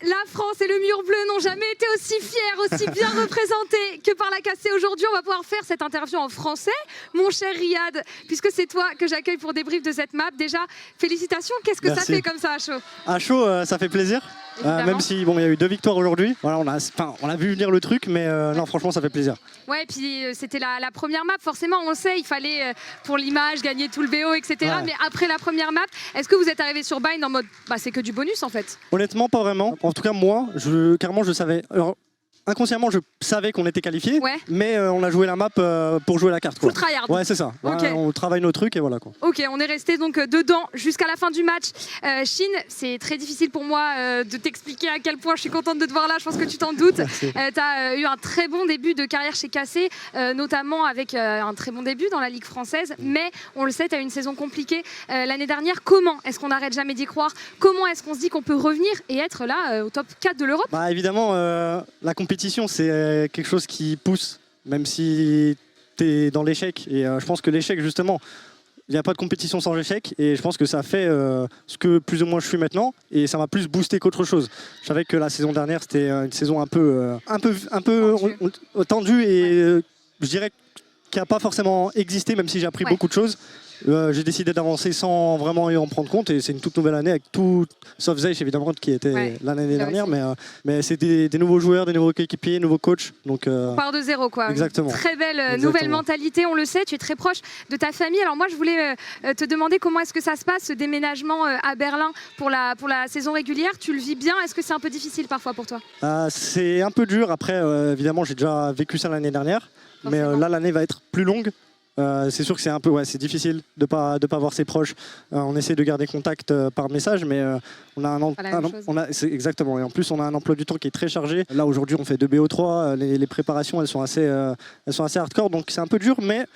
La France et le mur bleu n'ont jamais été aussi fiers, aussi bien représentés que par la cassée. Aujourd'hui, on va pouvoir faire cette interview en français. Mon cher Riyad, puisque c'est toi que j'accueille pour débrief de cette map, déjà, félicitations. Qu'est-ce que ça fait comme ça à chaud? À chaud, ça fait plaisir. Même si bon, il y a eu 2 victoires aujourd'hui. Voilà, on a vu venir le truc, mais non, franchement, ça fait plaisir. Ouais, puis c'était la première map. Forcément, on le sait, il fallait pour l'image gagner tout le BO, etc. Ouais. Mais après la première map, est-ce que vous êtes arrivé sur Bind en mode c'est que du bonus en fait? Honnêtement, pas vraiment. En tout cas, moi, carrément, je savais. Alors, inconsciemment, je savais qu'on était qualifié, mais on a joué la map pour jouer la carte. Full tryhard. Ouais, c'est ça. Okay. On travaille nos trucs et voilà quoi. Ok, on est resté donc dedans jusqu'à la fin du match. Shin, c'est très difficile pour moi de t'expliquer à quel point je suis contente de te voir là. Je pense que tu t'en doutes. Tu as eu un très bon début de carrière chez Cassé, notamment avec un très bon début dans la Ligue française. Mais on le sait, tu as eu une saison compliquée l'année dernière. Comment est-ce qu'on n'arrête jamais d'y croire? Comment est-ce qu'on se dit qu'on peut revenir et être là au top 4 de l'Europe? Évidemment, la compétition, c'est quelque chose qui pousse, même si tu es dans l'échec. Et je pense que l'échec, justement, il n'y a pas de compétition sans échec. Et je pense que ça fait ce que plus ou moins je suis maintenant. Et ça m'a plus boosté qu'autre chose. Je savais que la saison dernière, c'était une saison un peu tendue et je dirais qui n'a pas forcément existé, même si j'ai appris beaucoup de choses. J'ai décidé d'avancer sans vraiment y en prendre compte et c'est une toute nouvelle année avec tout, sauf Zeich évidemment qui était l'année dernière, mais c'est des nouveaux joueurs, des nouveaux coéquipiers, nouveaux coachs. Donc, on part de zéro quoi. Exactement. Une très belle nouvelle mentalité, on le sait, tu es très proche de ta famille. Alors moi je voulais te demander comment est-ce que ça se passe ce déménagement à Berlin pour la saison régulière. Tu le vis bien? Est-ce que c'est un peu difficile parfois pour toi? C'est un peu dur, après évidemment j'ai déjà vécu ça l'année dernière, mais là l'année va être plus longue. C'est sûr que c'est un peu c'est difficile de pas voir ses proches. On essaie de garder contact par message, mais on a exactement. Et en plus, on a un emploi du temps qui est très chargé. Là aujourd'hui, on fait 2 BO3. Les préparations, elles sont assez hardcore, donc c'est un peu dur, mais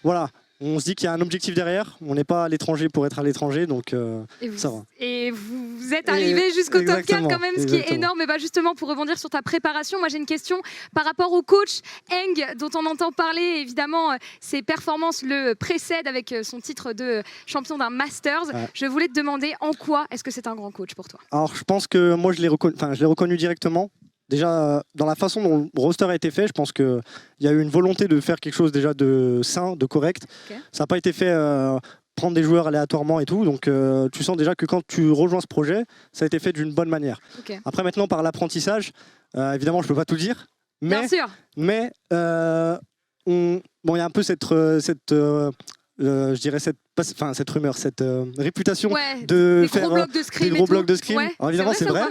voilà. On se dit qu'il y a un objectif derrière. On n'est pas à l'étranger pour être à l'étranger, donc ça va. Et vous êtes arrivé jusqu'au top 4 quand même, ce qui est énorme. Et justement, pour rebondir sur ta préparation, moi j'ai une question par rapport au coach Eng, dont on entend parler. Évidemment, ses performances le précèdent avec son titre de champion d'un Masters. Je voulais te demander en quoi est-ce que c'est un grand coach pour toi? Alors, je pense que moi je l'ai reconnu directement. Déjà, dans la façon dont le roster a été fait, je pense qu'il y a eu une volonté de faire quelque chose déjà de sain, de correct. Ça n'a pas été fait prendre des joueurs aléatoirement et tout. Donc, tu sens déjà que quand tu rejoins ce projet, ça a été fait d'une bonne manière. Après, maintenant, par l'apprentissage, évidemment, je ne peux pas tout dire. Mais, bien sûr. Mais il y a un peu je dirais cette rumeur, cette réputation de faire des gros blocs de scrim. Alors évidemment, c'est vrai.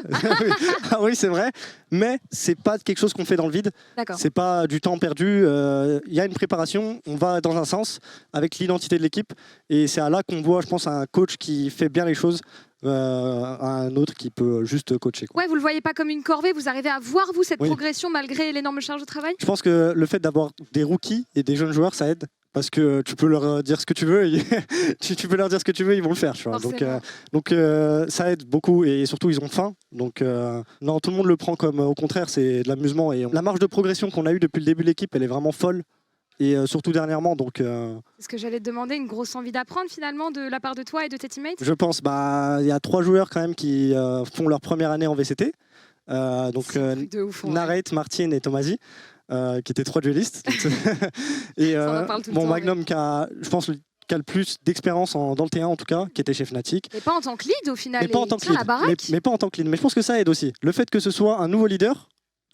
Ah oui, c'est vrai. Mais c'est pas quelque chose qu'on fait dans le vide. C'est pas du temps perdu. Il y a une préparation. On va dans un sens avec l'identité de l'équipe. Et c'est à là qu'on voit, je pense, un coach qui fait bien les choses. Un autre qui peut juste coacher. Ouais, vous le voyez pas comme une corvée. Vous arrivez à voir cette progression malgré l'énorme charge de travail. Je pense que le fait d'avoir des rookies et des jeunes joueurs, ça aide. Parce que tu peux leur dire ce que tu veux, tu peux leur dire ce que tu veux, ils vont le faire. Tu vois. Donc ça aide beaucoup et surtout ils ont faim. Donc non, tout le monde le prend comme au contraire, c'est de l'amusement. Et la marge de progression qu'on a eue depuis le début de l'équipe, elle est vraiment folle. Et surtout dernièrement. Donc, c'est ce que j'allais te demander, une grosse envie d'apprendre finalement de la part de toi et de tes teammates? Je pense, il y a 3 joueurs quand même qui font leur première année en VCT. Donc Narrate, Martin et Tomasi. Qui étaient 3 duellistes. Et Magnum qui a, je pense, qui a le plus d'expérience dans le T1 en tout cas, qui était chez Fnatic. Et pas en tant que lead au final. Mais pas en tant que lead. Mais pas en tant que lead. Mais je pense que ça aide aussi. Le fait que ce soit un nouveau leader,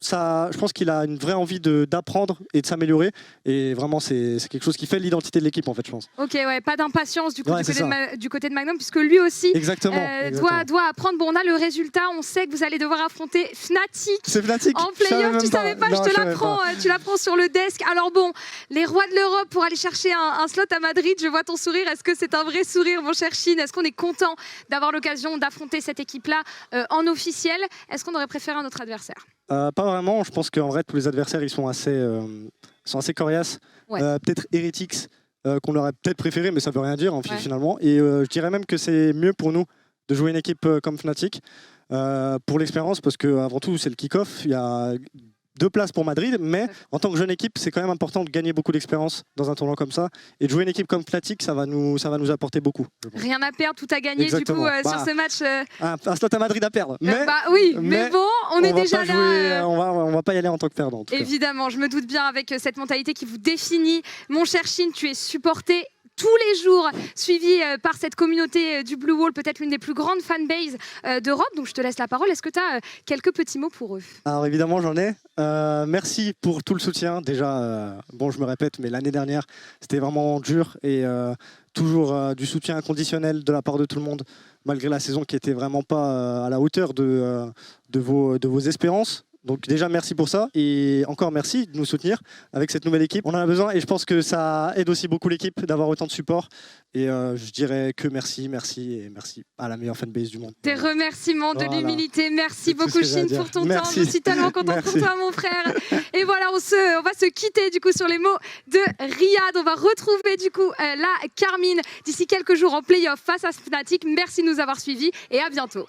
ça, je pense qu'il a une vraie envie d'apprendre et de s'améliorer. Et vraiment, c'est quelque chose qui fait l'identité de l'équipe, en fait, je pense. Ok, pas d'impatience du côté de Magnum, puisque lui aussi doit apprendre. Bon, on a le résultat, on sait que vous allez devoir affronter Fnatic. C'est Fnatic. En play-off, tu savais pas, je te l'apprends. Tu l'apprends sur le desk. Alors bon, les rois de l'Europe pour aller chercher un slot à Madrid, je vois ton sourire. Est-ce que c'est un vrai sourire, mon cher Shin? Est-ce qu'on est content d'avoir l'occasion d'affronter cette équipe-là en officiel? Est-ce qu'on aurait préféré un autre adversaire? Pas vraiment, je pense qu'en vrai tous les adversaires ils sont assez coriaces. Peut-être Heretics qu'on aurait peut-être préféré, mais ça veut rien dire finalement. Et je dirais même que c'est mieux pour nous de jouer une équipe comme Fnatic pour l'expérience, parce qu'avant tout c'est le kick-off. Il y a 2 places pour Madrid, mais en tant que jeune équipe, c'est quand même important de gagner beaucoup d'expérience dans un tournoi comme ça. Et de jouer une équipe comme Fnatic, ça va nous apporter beaucoup. Rien à perdre, tout à gagner Exactement. du coup sur ce match. Un slot à Madrid à perdre. Mais, oui, mais bon, on est déjà là. On va pas y aller en tant que perdant. En tout Évidemment, je me doute bien avec cette mentalité qui vous définit. Mon cher Shin, tu es supporté tous les jours, suivi par cette communauté du Blue Wall, peut-être l'une des plus grandes fanbases d'Europe. Donc je te laisse la parole. Est-ce que tu as quelques petits mots pour eux? Alors évidemment, j'en ai. Merci pour tout le soutien. Déjà, bon, je me répète, mais l'année dernière, c'était vraiment dur et toujours du soutien inconditionnel de la part de tout le monde, malgré la saison qui était vraiment pas à la hauteur de vos espérances. Donc déjà merci pour ça et encore merci de nous soutenir avec cette nouvelle équipe. On en a besoin et je pense que ça aide aussi beaucoup l'équipe d'avoir autant de support et je dirais que merci et merci à la meilleure fanbase du monde. Des remerciements, de l'humilité. Merci beaucoup Shin pour ton temps. Je suis tellement contente pour toi mon frère. Et voilà, on va se quitter du coup sur les mots de Riyad. On va retrouver du coup la Carmine d'ici quelques jours en play-off face à Fnatic. Merci de nous avoir suivis et à bientôt.